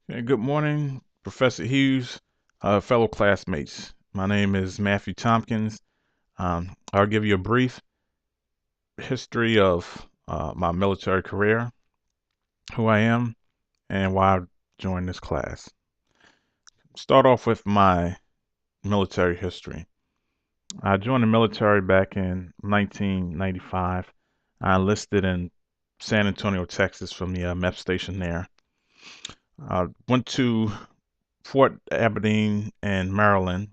Good morning, Professor Hughes, fellow classmates. My name is Matthew Tompkins. I'll give you a brief history of my military career, who I am, and why I joined this class. Start off with my military history. I joined the military back in 1995. I enlisted in San Antonio, Texas, from the MEP station there. I went to Fort Aberdeen in Maryland.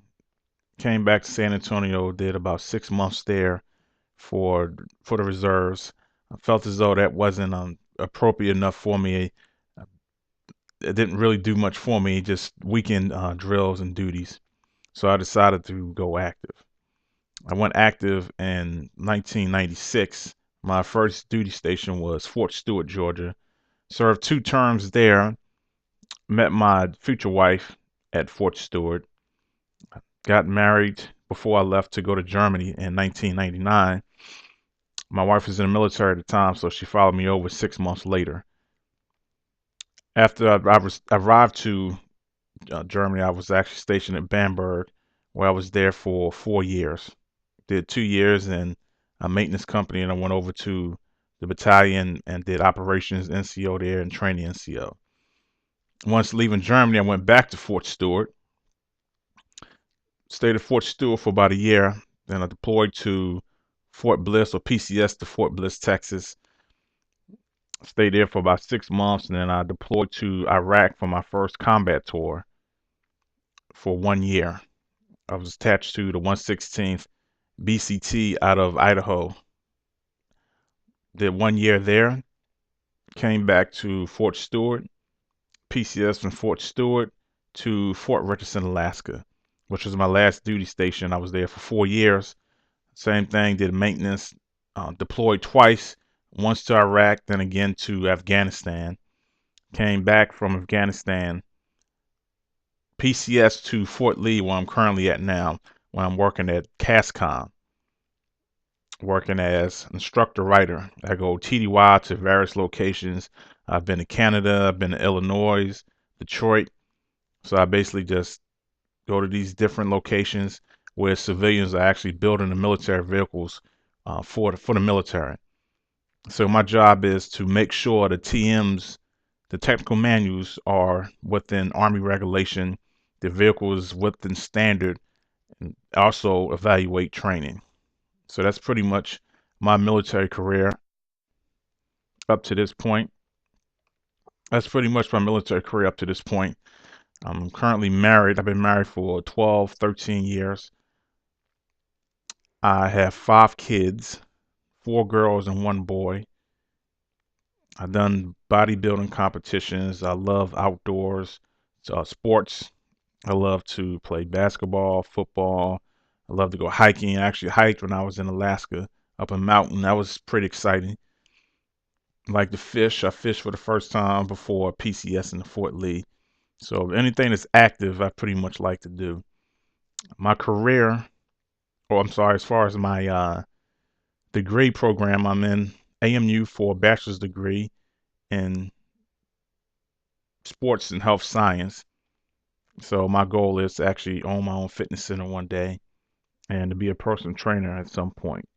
Came back to San Antonio, did about 6 months there for the reserves. I felt as though that wasn't appropriate enough for me. It didn't really do much for me, just weekend drills and duties. So I decided to go active. I went active in 1996. My first duty station was Fort Stewart, Georgia. Served 2 terms there. Met my future wife at Fort Stewart. Got married before I left to go to Germany in 1999. My wife was in the military at the time, so she followed me over 6 months later. After arrived to Germany, I was actually stationed at Bamberg, where I was there for 4 years. Did 2 years in a maintenance company, and I went over to the battalion and did operations NCO there and training NCO. Once leaving Germany, I went back to Fort Stewart. Stayed at Fort Stewart for about a year. Then I deployed to Fort Bliss, or PCS, to Fort Bliss, Texas. Stayed there for about 6 months, and then I deployed to Iraq for my first combat tour for 1 year. I was attached to the 116th BCT out of Idaho. Did 1 year there. Came back to Fort Stewart, PCS from Fort Stewart to Fort Richardson, Alaska, which was my last duty station. I was there for 4 years. Same thing, did maintenance, deployed twice, once to Iraq, then again to Afghanistan. Came back from Afghanistan, PCS to Fort Lee, where I'm currently at now, where I'm working at CASCOM, working as instructor writer. I go TDY to various locations. I've been to Canada, I've been to Illinois, Detroit. So I basically just go to these different locations where civilians are actually building the military vehicles for the military. So my job is to make sure the TMs, the technical manuals, are within Army regulation, the vehicle is within standard, and also evaluate training. So that's pretty much my military career up to this point. That's pretty much my military career up to this point. I'm currently married. I've been married for 12, 13 years. I have 5 kids, 4 girls and 1 boy. I've done bodybuilding competitions. I love outdoors, sports. I love to play basketball, football. I love to go hiking. I actually hiked when I was in Alaska up a mountain. That was pretty exciting. I like to fish. I fished for the first time before PCS in Fort Lee. So anything that's active, I pretty much like to do. My career, or I'm sorry, as far as my degree program, I'm in AMU for a bachelor's degree in sports and health science. So my goal is to actually own my own fitness center one day and to be a personal trainer at some point.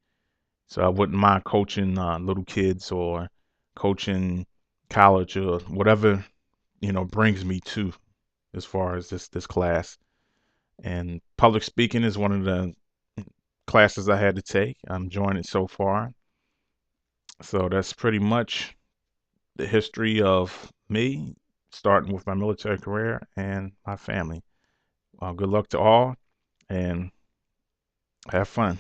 So I wouldn't mind coaching little kids or coaching college or whatever brings me to as far as this class. And public speaking is one of the classes I had to take. I'm enjoying it so far. So that's pretty much the history of me, starting with my military career and my family. Good luck to all and have fun.